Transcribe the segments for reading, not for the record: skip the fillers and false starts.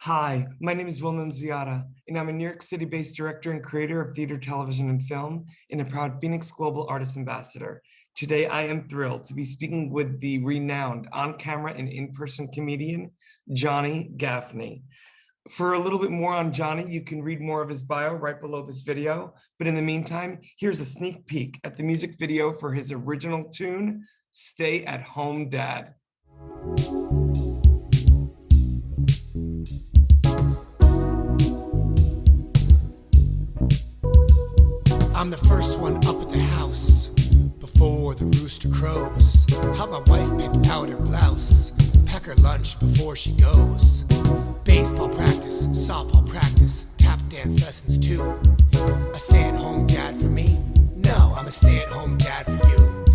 Hi, my name is Nunziata, and I'm a New York City-based director and creator of theater, television, and film, and a proud FENIX Global Artist Ambassador. Today, I am thrilled to be speaking with the renowned on-camera and in-person comedian, Johnny Gaffney. For a little bit more on Johnny, you can read more of his bio right below this video. But in the meantime, here's a sneak peek at the music video for his original tune, Stay at Home Dad. I'm the first one up at the house before the rooster crows. Help my wife pick out her blouse, pack her lunch before she goes. Baseball practice, softball practice, tap dance lessons too. A stay-at-home dad for me? No, I'm a stay-at-home dad for you.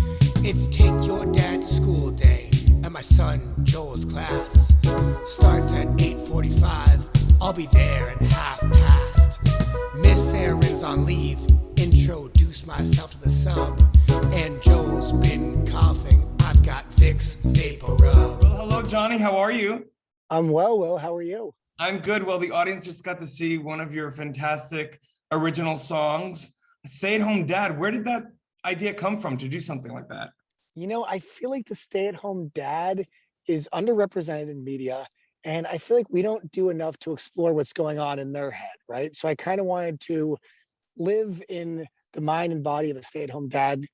It's take your dad to school day at my son Joel's class. Starts at 8:45, I'll be there at 1/2 past. Miss Erin's on leave, introduce myself to the sub, and Joel's been coughing, I've got Vicks Vapor Rub. Well, hello, Johnny, how are you? I'm well, Will. How are you? I'm good. Well, the audience just got to see one of your fantastic original songs, Stay at Home Dad. Where did that idea come from to do something like that? You know, I feel like the stay-at-home dad is underrepresented in media, and I feel like we don't do enough to explore what's going on in their head, right? So I kind of wanted to live in the mind and body of a stay-at-home dad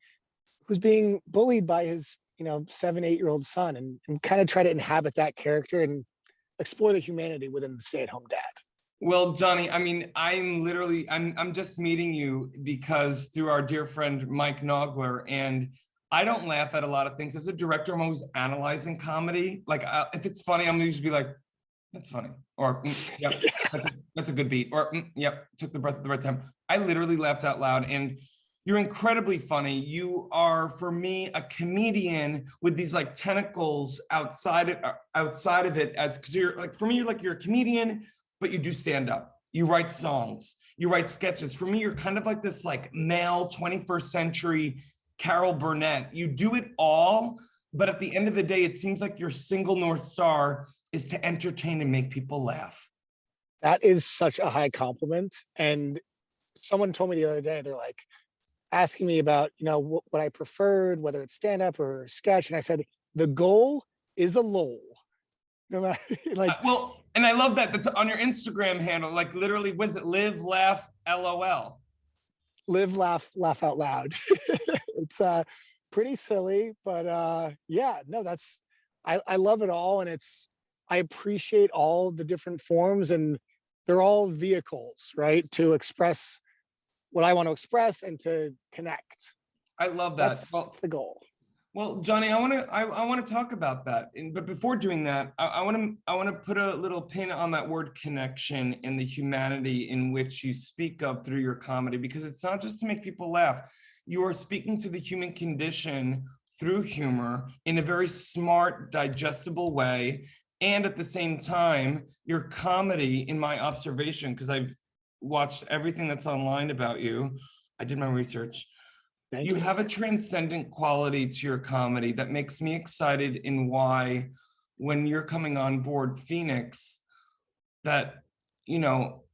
who's being bullied by his, 7, 8-year-old son and kind of try to inhabit that character and explore the humanity within the stay-at-home dad. Well, Johnny, I mean, I'm just meeting you because through our dear friend Mike Nogler, and I don't laugh at a lot of things. As a director, I'm always analyzing comedy. Like, if it's funny, I'm gonna usually be like, that's funny, or yep, that's a good beat, or yep, took the breath at the right time. I literally laughed out loud, and you're incredibly funny. You are, for me, a comedian with these like tentacles outside of it, as because you're like, for me, you're a comedian, but you do stand up. You write songs, you write sketches. For me, you're kind of like this like male 21st century Carol Burnett. You do it all, but at the end of the day, it seems like your single North Star is to entertain and make people laugh. That is such a high compliment. And someone told me the other day, they're like asking me about, what I preferred, whether it's stand-up or sketch. And I said, the goal is a lol. No matter, like, well, and I love that. That's on your Instagram handle. Like literally, was it live, laugh, LOL? Live, laugh out loud. It's pretty silly, but yeah, no, I love it all. And I appreciate all the different forms, and they're all vehicles, right? To express what I want to express and to connect. I love that. That's the goal. Well, Johnny, I want to talk about that. But before doing that, I want to put a little pin on that word connection and the humanity in which you speak of through your comedy, because it's not just to make people laugh. You are speaking to the human condition through humor in a very smart, digestible way. And at the same time, your comedy, in my observation, because I've watched everything that's online about you, I did my research. You have a transcendent quality to your comedy that makes me excited in why, when you're coming on board FENIX, that,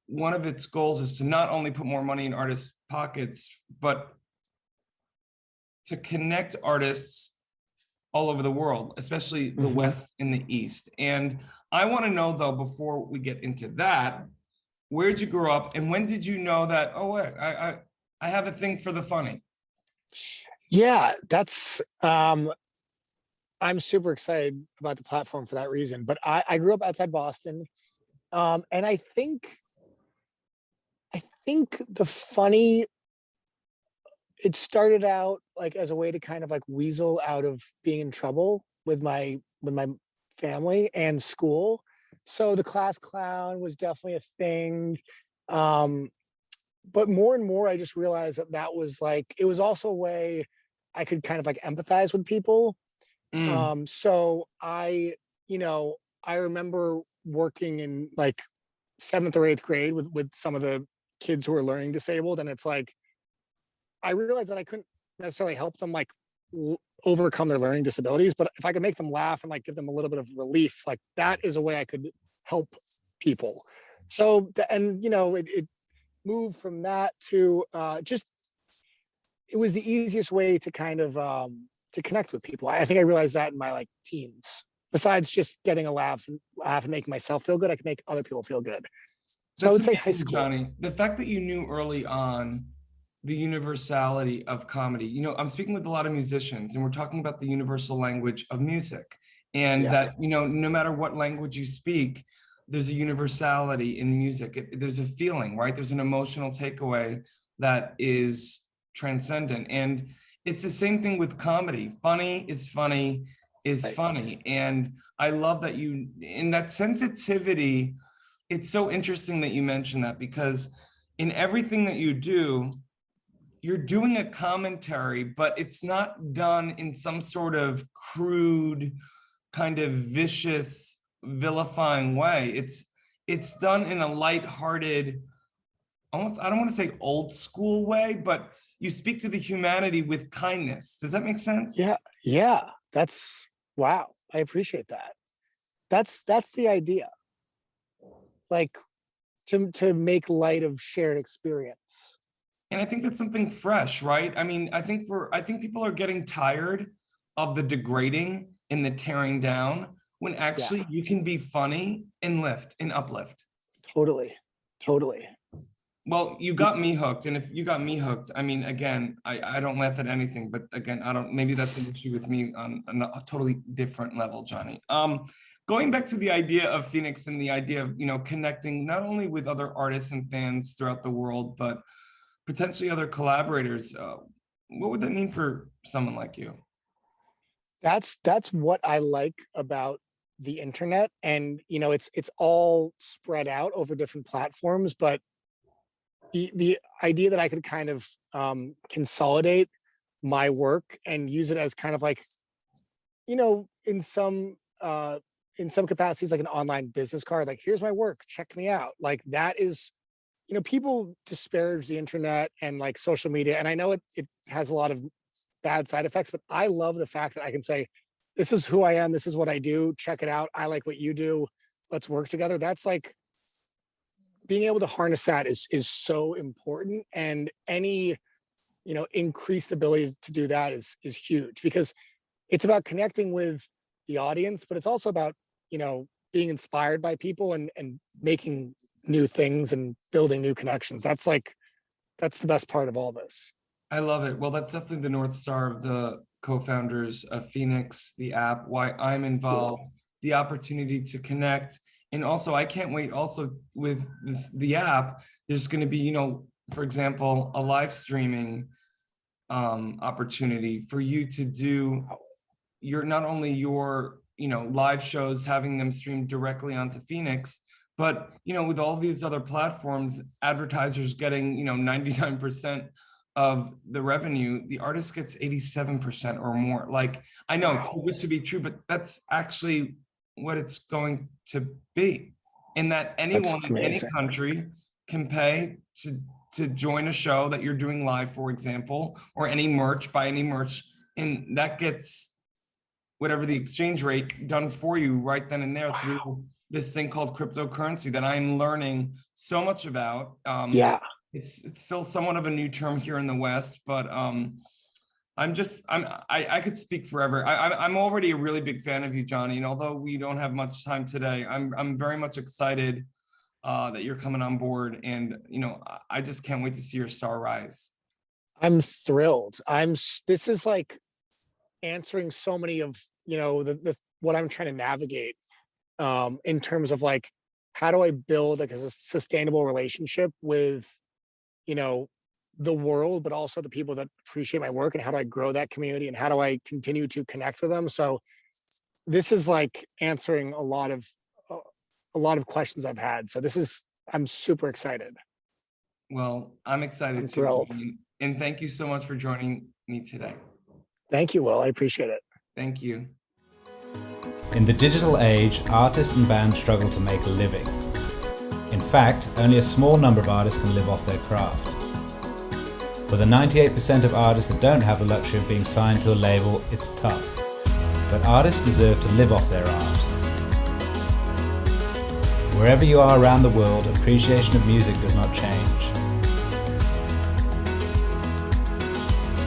one of its goals is to not only put more money in artists' pockets, but to connect artists all over the world, especially the West and the East. And I want to know, though, before we get into that, where did you grow up, and when did you know that, oh, wait, I have a thing for the funny? Yeah, that's I'm super excited about the platform for that reason. But I grew up outside Boston. And I think the funny, it started out like as a way to kind of like weasel out of being in trouble with my family and school. So the class clown was definitely a thing. But more and more, I just realized that was like, it was also a way I could kind of like empathize with people. So I remember working in like 7th or 8th grade with some of the kids who were learning disabled. And it's like, I realized that I couldn't necessarily help them like overcome their learning disabilities, but if I could make them laugh and like give them a little bit of relief, like that is a way I could help people. So, and it moved from that to just, it was the easiest way to kind of to connect with people. I think I realized that in my like teens. Besides just getting a laugh and making myself feel good, I can make other people feel good. So I That's would say high amazing, school. Johnny. The fact that you knew early on the universality of comedy. I'm speaking with a lot of musicians, and we're talking about the universal language of music. And Yeah. that, no matter what language you speak, there's a universality in music. There's a feeling, right? There's an emotional takeaway that is transcendent. And it's the same thing with comedy. Funny is funny is Right. funny. And I love that you, in that sensitivity, it's so interesting that you mentioned that, because in everything that you do, you're doing a commentary, but it's not done in some sort of crude, kind of vicious, vilifying way. It's done in a lighthearted, almost, I don't want to say old school way, but you speak to the humanity with kindness. Does that make sense? Yeah. That's, wow. I appreciate that. That's the idea. Like to make light of shared experience. And I think that's something fresh, right? I mean, I think people are getting tired of the degrading and the tearing down, when actually you can be funny and lift and uplift. Totally. Well, you got me hooked. And if you got me hooked, I mean, again, I don't laugh at anything, but again, maybe that's an issue with me on a totally different level, Johnny. Going back to the idea of FENIX and the idea of, connecting not only with other artists and fans throughout the world, but potentially other collaborators, what would that mean for someone like you? That's what I like about the internet. And it's all spread out over different platforms, but the idea that I could kind of consolidate my work and use it as kind of like, in some capacities, like an online business card, like, here's my work, check me out. Like, that is, people disparage the internet and like social media. And I know it has a lot of bad side effects, but I love the fact that I can say, this is who I am, this is what I do, check it out. I like what you do, let's work together. That's like, being able to harness that is so important. And any, increased ability to do that is huge, because it's about connecting with the audience, but it's also about, being inspired by people and making new things and building new connections. That's the best part of all this. I love it. Well, that's definitely the North Star of the co-founders of FENIX, the app, why I'm involved, the opportunity to connect. And also, I can't wait also with the app, there's going to be, for example, a live streaming opportunity for you to do not only your live shows, having them streamed directly onto FENIX, but with all these other platforms, advertisers getting 99% of the revenue, the artist gets 87% or more. Like, I know it's too good to be true, but that's actually what it's going to be. And that anyone in any country can pay to join a show that you're doing live, for example, or any merch, buy any merch, and that gets whatever the exchange rate done for you right then and there through this thing called cryptocurrency that I'm learning so much about. It's still somewhat of a new term here in the West, but I could speak forever. I'm already a really big fan of you, Johnny, and although we don't have much time today, I'm very much excited that you're coming on board, and I just can't wait to see your star rise. I'm thrilled. This is like answering so many of the what I'm trying to navigate in terms of like, how do I build like a sustainable relationship with the world, but also the people that appreciate my work, and how do I grow that community, and how do I continue to connect with them? So this is like answering a lot of questions I've had. So I'm super excited. Well, I'm excited I'm thrilled. And thank you so much for joining me today. Thank you, Will. I appreciate it. Thank you. In the digital age, artists and bands struggle to make a living. In fact, only a small number of artists can live off their craft. For the 98% of artists that don't have the luxury of being signed to a label, it's tough. But artists deserve to live off their art. Wherever you are around the world, appreciation of music does not change.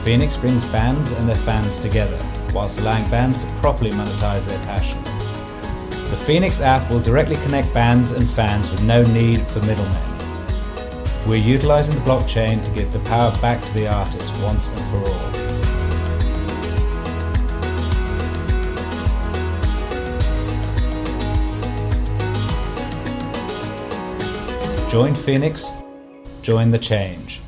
FENIX brings bands and their fans together, whilst allowing bands to properly monetize their passion. The FENIX app will directly connect bands and fans with no need for middlemen. We're utilizing the blockchain to give the power back to the artist once and for all. Join FENIX, join the change.